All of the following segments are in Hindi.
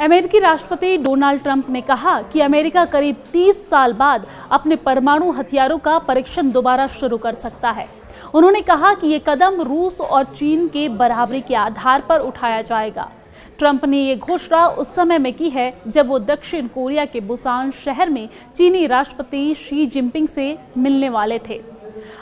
अमेरिकी राष्ट्रपति डोनाल्ड ट्रंप ने कहा कि अमेरिका करीब 30 साल बाद अपने परमाणु हथियारों का परीक्षण दोबारा शुरू कर सकता है। उन्होंने कहा कि ये कदम रूस और चीन के बराबरी के आधार पर उठाया जाएगा। ट्रंप ने ये घोषणा उस समय में की है जब वो दक्षिण कोरिया के बुसान शहर में चीनी राष्ट्रपति शी जिनपिंग से मिलने वाले थे।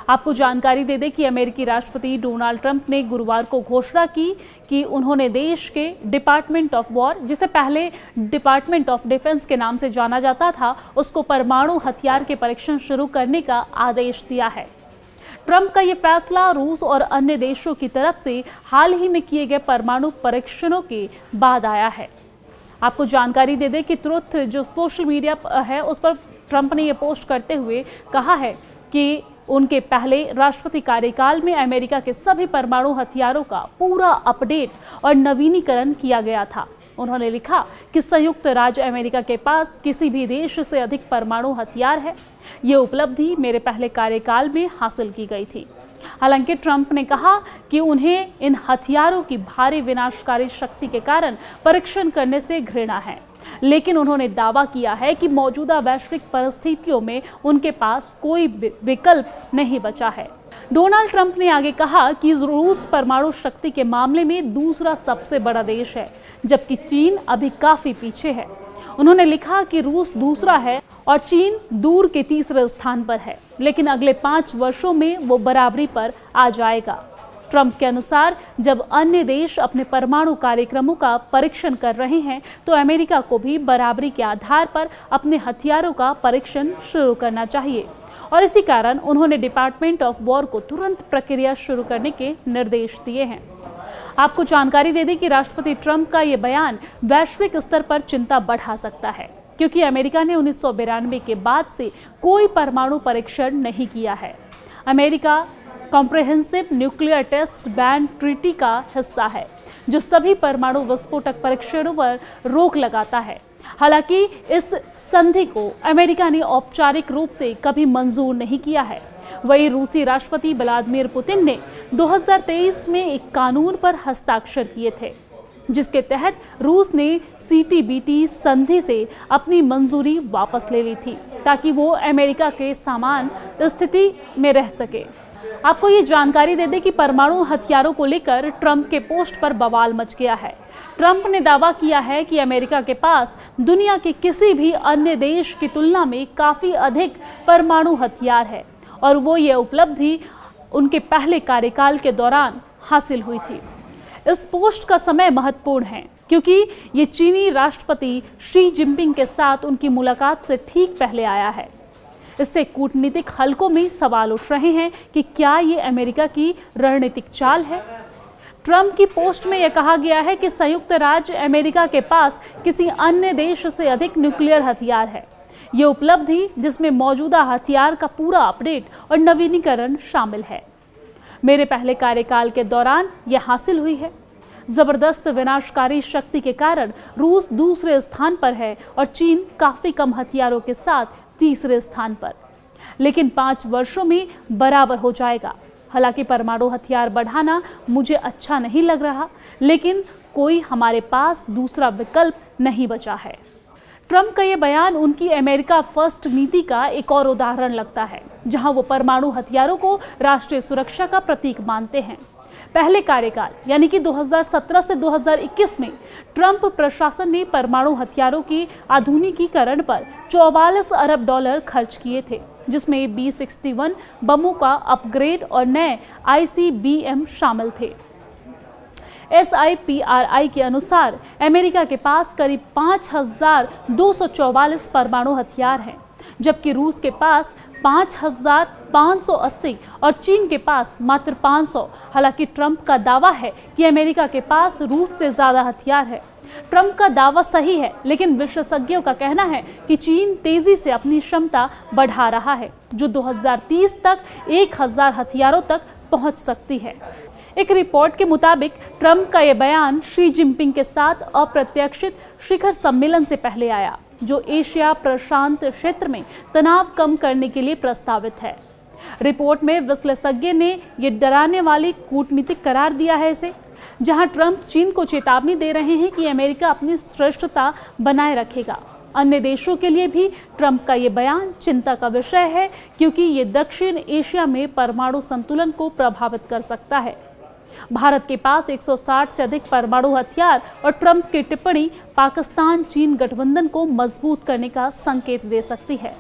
आपको जानकारी दे दें कि अमेरिकी राष्ट्रपति डोनाल्ड ट्रंप ने गुरुवार को घोषणा की कि उन्होंने देश के डिपार्टमेंट ऑफ वॉर, जिसे पहले डिपार्टमेंट ऑफ डिफेंस के नाम से जाना जाता था, उसको परमाणु हथियार के परीक्षण शुरू करने का आदेश दिया है। ट्रंप का ये फैसला रूस और अन्य देशों की तरफ से हाल ही में किए गए परमाणु परीक्षणों के बाद आया है। आपको जानकारी दे दें कि ट्रुथ जो सोशल मीडिया है उस पर ट्रंप ने ये पोस्ट करते हुए कहा है कि उनके पहले राष्ट्रपति कार्यकाल में अमेरिका के सभी परमाणु हथियारों का पूरा अपडेट और नवीनीकरण किया गया था। उन्होंने लिखा कि संयुक्त राज्य अमेरिका के पास किसी भी देश से अधिक परमाणु हथियार है। ये उपलब्धि मेरे पहले कार्यकाल में हासिल की गई थी। हालांकि ट्रंप ने कहा कि उन्हें इन हथियारों की भारी विनाशकारी शक्ति के कारण परीक्षण करने से घृणा है, लेकिन उन्होंने दावा किया है कि मौजूदा वैश्विक परिस्थितियों में उनके पास कोई विकल्प नहीं बचा है। डोनाल्ड ट्रंप ने आगे कहा कि रूस परमाणु शक्ति के मामले में दूसरा सबसे बड़ा देश है, जबकि चीन अभी काफी पीछे है। उन्होंने लिखा कि रूस दूसरा है और चीन दूर के तीसरे स्थान पर है, लेकिन अगले 5 वर्षों में वो बराबरी पर आ जाएगा। ट्रंप के अनुसार जब अन्य देश अपने परमाणु कार्यक्रमों का परीक्षण कर रहे हैं, तो अमेरिका को भी बराबरी के आधार पर अपने हथियारों का परीक्षण शुरू करना चाहिए और इसी कारण उन्होंने डिपार्टमेंट ऑफ वॉर को तुरंत प्रक्रिया शुरू करने के निर्देश दिए हैं। आपको जानकारी दे दें कि राष्ट्रपति ट्रंप का ये बयान वैश्विक स्तर पर चिंता बढ़ा सकता है, क्योंकि अमेरिका ने 1992 के बाद से कोई परमाणु परीक्षण नहीं किया है। America comprehensive nuclear test ban treaty का हिस्सा है, जो सभी परमाणु विस्फोटक परीक्षणों पर रोक लगाता है। हालांकि इस संधि को अमेरिका ने औपचारिक रूप से कभी मंजूर नहीं किया है। वहीं रूसी राष्ट्रपति व्लादिमीर पुतिन ने 2023 में एक कानून पर हस्ताक्षर किए थे, जिसके तहत रूस ने CTBT संधि से अपनी मंजूरी वापस ले ली थी, ताकि वो अमेरिका के समान स्थिति में रह सके। आपको ये जानकारी दे दें कि परमाणु हथियारों को लेकर ट्रंप के पोस्ट पर बवाल मच गया है। ट्रंप ने दावा किया है कि अमेरिका के पास दुनिया के किसी भी अन्य देश की तुलना में काफी अधिक परमाणु हथियार है और वो ये उपलब्धि उनके पहले कार्यकाल के दौरान हासिल हुई थी। इस पोस्ट का समय महत्वपूर्ण है क्योंकि ये चीनी राष्ट्रपति शी जिनपिंग के साथ उनकी मुलाकात से ठीक पहले आया है। इससे कूटनीतिक हलकों में सवाल उठ रहे हैं कि क्या ये अमेरिका की रणनीतिक चाल है। ट्रंप की पोस्ट में यह कहा गया है कि संयुक्त राज्य अमेरिका के पास किसी अन्य देश से अधिक न्यूक्लियर हथियार है। ये उपलब्धि जिसमें मौजूदा हथियार का पूरा अपडेट और नवीनीकरण शामिल है, मेरे पहले कार्यकाल के दौरान यह हासिल हुई है। जबरदस्त विनाशकारी शक्ति के कारण रूस दूसरे स्थान पर है और चीन काफी कम हथियारों के साथ तीसरे स्थान पर, लेकिन 5 वर्षों में बराबर हो जाएगा। हालांकि परमाणु हथियार बढ़ाना मुझे अच्छा नहीं लग रहा, लेकिन कोई हमारे पास दूसरा विकल्प नहीं बचा है। ट्रंप का ये बयान उनकी अमेरिका फर्स्ट नीति का एक और उदाहरण लगता है, जहां वो परमाणु हथियारों को राष्ट्रीय सुरक्षा का प्रतीक मानते हैं। पहले कार्यकाल यानी कि 2017 से 2021 में ट्रंप प्रशासन ने परमाणु हथियारों के आधुनिकीकरण पर $44 अरब खर्च किए थे, जिसमें B-61 बमों का अपग्रेड और नए ICBM शामिल थे। SIPRI के अनुसार अमेरिका के पास करीब 5,244 परमाणु हथियार हैं, जबकि रूस के पास 5,580 और चीन के पास मात्र 500। हालांकि ट्रंप का दावा है कि अमेरिका के पास रूस से ज्यादा हथियार है। ट्रंप का दावा सही है, लेकिन विशेषज्ञों का कहना है कि चीन तेजी से अपनी क्षमता बढ़ा रहा है, जो 2030 तक 1,000 हथियारों तक पहुंच सकती है। एक रिपोर्ट के मुताबिक ट्रंप का यह बयान शी जिनपिंग के साथ अप्रत्याशित शिखर सम्मेलन से पहले आया, जो एशिया प्रशांत क्षेत्र में तनाव कम करने के लिए प्रस्तावित है। रिपोर्ट में विश्लेषज्ञ ने ये डराने वाली कूटनीतिक करार दिया है इसे। जहां ट्रंप चीन को चेतावनी दे रहे हैं कि अमेरिका अपनी श्रेष्ठता बनाए रखेगा। अन्य देशों के लिए भी ट्रंप का ये बयान चिंता का विषय है, क्योंकि ये दक्षिण एशिया में परमाणु संतुलन को प्रभावित कर सकता है। भारत के पास 160 से अधिक परमाणु हथियार और ट्रंप की टिप्पणी पाकिस्तान चीन गठबंधन को मजबूत करने का संकेत दे सकती है।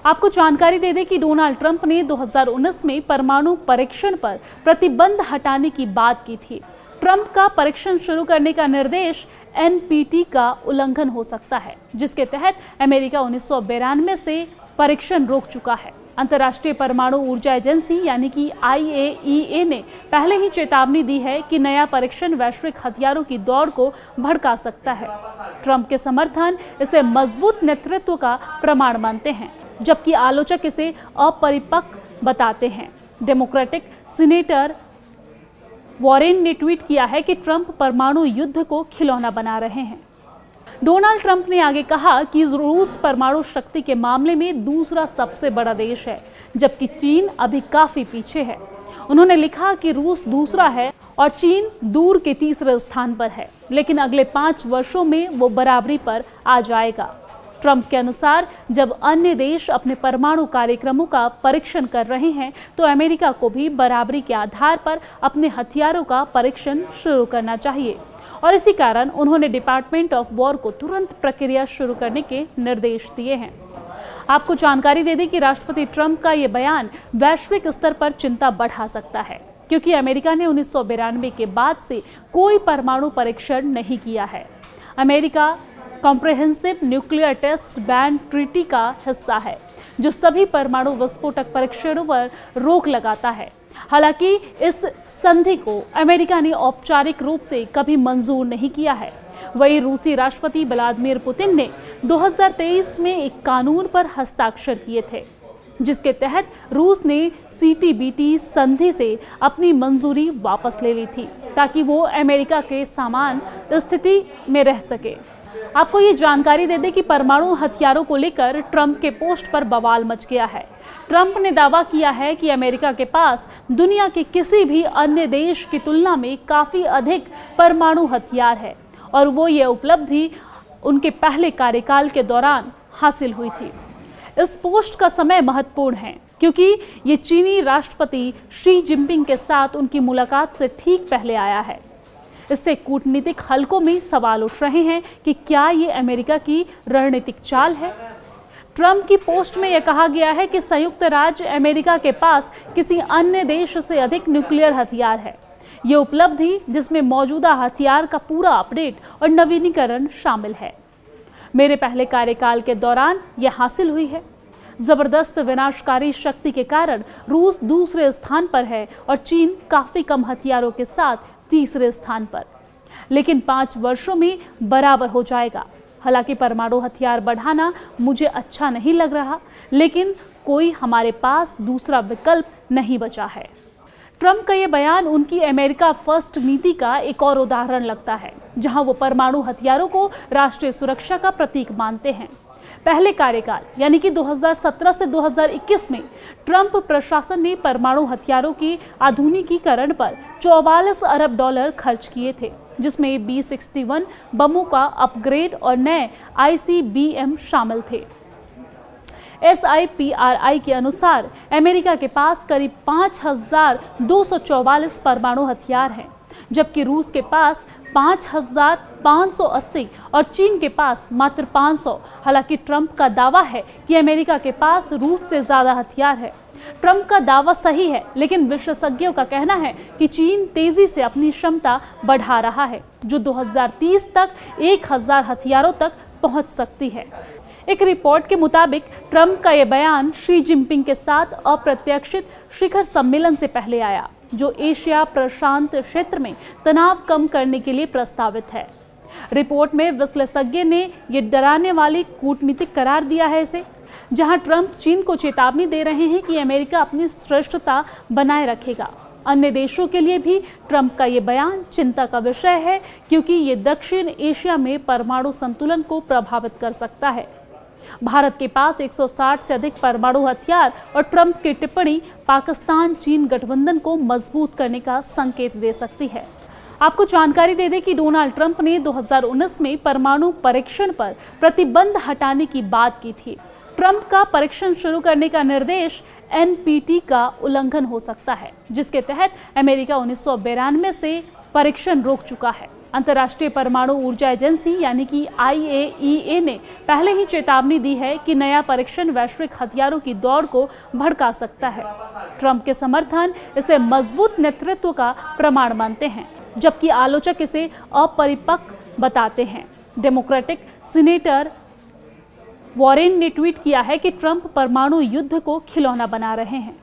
आपको जानकारी दे दें कि डोनाल्ड ट्रंप ने 2019 में परमाणु परीक्षण पर प्रतिबंध हटाने की बात की थी। ट्रंप का परीक्षण शुरू करने का निर्देश NPT का उल्लंघन हो सकता है, जिसके तहत अमेरिका 1992 से परीक्षण रोक चुका है। अंतर्राष्ट्रीय परमाणु ऊर्जा एजेंसी यानी कि IAEA ने पहले ही चेतावनी दी है कि नया परीक्षण वैश्विक हथियारों की दौड़ को भड़का सकता है। ट्रंप के समर्थन इसे मजबूत नेतृत्व का प्रमाण मानते हैं, जबकि आलोचक इसे अपरिपक्व बताते हैं। डेमोक्रेटिक सीनेटर वॉरेन ने ट्वीट किया है कि ट्रंप परमाणु युद्ध को खिलौना बना रहे हैं। डोनाल्ड ट्रंप ने आगे कहा कि रूस परमाणु शक्ति के मामले में दूसरा सबसे बड़ा देश है, जबकि चीन अभी काफी पीछे है। उन्होंने लिखा कि रूस दूसरा है और चीन दूर के तीसरे स्थान पर है, लेकिन अगले 5 वर्षों में वो बराबरी पर आ जाएगा। ट्रंप के अनुसार जब अन्य देश अपने परमाणु कार्यक्रमों का परीक्षण कर रहे हैं, तो अमेरिका को भी बराबरी के आधार पर अपने हथियारों का परीक्षण शुरू करना चाहिए, और इसी कारण उन्होंने डिपार्टमेंट ऑफ वॉर को तुरंत प्रक्रिया शुरू करने के निर्देश दिए हैं। आपको जानकारी दे दें कि राष्ट्रपति ट्रंप का ये बयान वैश्विक स्तर पर चिंता बढ़ा सकता है, क्योंकि अमेरिका ने 1992 के बाद से कोई परमाणु परीक्षण नहीं किया है। America comprehensive nuclear test ban treaty का हिस्सा है, जो सभी परमाणु विस्फोटक परीक्षणों पर रोक लगाता है। हालांकि इस संधि को अमेरिका ने औपचारिक रूप से कभी मंजूर नहीं किया है। वहीं रूसी राष्ट्रपति व्लादिमीर पुतिन ने 2023 में एक कानून पर हस्ताक्षर किए थे, जिसके तहत रूस ने CTBT संधि से अपनी मंजूरी वापस ले ली थी, ताकि वो अमेरिका के समान स्थिति में रह सके। आपको ये जानकारी दे दें कि परमाणु हथियारों को लेकर ट्रंप के पोस्ट पर बवाल मच गया है। ट्रंप ने दावा किया है कि अमेरिका के पास दुनिया के किसी भी अन्य देश की तुलना में काफी अधिक परमाणु हथियार है, और वो ये उपलब्धि उनके पहले कार्यकाल के दौरान हासिल हुई थी। इस पोस्ट का समय महत्वपूर्ण है, क्योंकि ये चीनी राष्ट्रपति शी जिनपिंग के साथ उनकी मुलाकात से ठीक पहले आया है। इससे कूटनीतिक हलकों में सवाल उठ रहे हैं कि क्या ये अमेरिका की रणनीतिक चाल है। ट्रंप की पोस्ट में यह कहा गया है कि संयुक्त राज्य अमेरिका के पास किसी अन्य देश से अधिक न्यूक्लियर हथियार है। ये उपलब्धि, जिसमें मौजूदा हथियार का पूरा अपडेट और नवीनीकरण शामिल है, मेरे पहले कार्यकाल के दौरान यह हासिल हुई है। जबरदस्त विनाशकारी शक्ति के कारण रूस दूसरे स्थान पर है और चीन काफी कम हथियारों के साथ तीसरे स्थान पर, लेकिन 5 वर्षों में बराबर हो जाएगा। हालांकि परमाणु हथियार बढ़ाना मुझे अच्छा नहीं लग रहा, लेकिन कोई हमारे पास दूसरा विकल्प नहीं बचा है। ट्रंप का ये बयान उनकी अमेरिका फर्स्ट नीति का एक और उदाहरण लगता है, जहां वो परमाणु हथियारों को राष्ट्रीय सुरक्षा का प्रतीक मानते हैं। पहले कार्यकाल यानी कि 2017 से 2021 में ट्रंप प्रशासन ने परमाणु हथियारों के आधुनिकीकरण पर $44 अरब खर्च किए थे, जिसमें B-61 बमों का अपग्रेड और नए ICBM शामिल थे। SIPRI के अनुसार अमेरिका के पास करीब 5,244 परमाणु हथियार हैं, जबकि रूस के पास 5,580 और चीन के पास मात्र 500। हालांकि ट्रंप का दावा है कि अमेरिका के पास रूस से ज्यादा हथियार है। ट्रंप का दावा सही है, लेकिन विशेषज्ञों का कहना है कि चीन तेजी से अपनी क्षमता बढ़ा रहा है, जो 2030 तक 1,000 हथियारों तक पहुंच सकती है। एक रिपोर्ट के मुताबिक ट्रंप का यह बयान शी जिनपिंग के साथ अप्रत्याशित शिखर सम्मेलन से पहले आया, जो एशिया प्रशांत क्षेत्र में तनाव कम करने के लिए प्रस्तावित है। रिपोर्ट में विश्लेषज्ञ ने यह डराने वाली कूटनीतिक करार दिया है इसे, जहां ट्रंप चीन को चेतावनी दे रहे हैं कि अमेरिका अपनी श्रेष्ठता बनाए रखेगा। अन्य देशों के लिए भी ट्रंप का ये बयान चिंता का विषय है, क्योंकि ये दक्षिण एशिया में परमाणु संतुलन को प्रभावित कर सकता है। भारत के पास 160 से अधिक परमाणु हथियार और ट्रंप की टिप्पणी पाकिस्तान चीन गठबंधन को मजबूत करने का संकेत दे सकती है। आपको जानकारी दे दें कि डोनाल्ड ट्रंप ने 2019 में परमाणु परीक्षण पर प्रतिबंध हटाने की बात की थी। ट्रंप का परीक्षण शुरू करने का निर्देश एनपीटी का उल्लंघन हो सकता है, जिसके तहत अमेरिका 1992 से परीक्षण रोक चुका है। अंतर्राष्ट्रीय परमाणु ऊर्जा एजेंसी यानी कि IAEA ने पहले ही चेतावनी दी है कि नया परीक्षण वैश्विक हथियारों की दौड़ को भड़का सकता है। ट्रंप के समर्थन इसे मजबूत नेतृत्व का प्रमाण मानते हैं, जबकि आलोचक इसे अपरिपक्व बताते हैं। डेमोक्रेटिक सीनेटर वॉरेन ने ट्वीट किया है कि ट्रंप परमाणु युद्ध को खिलौना बना रहे हैं।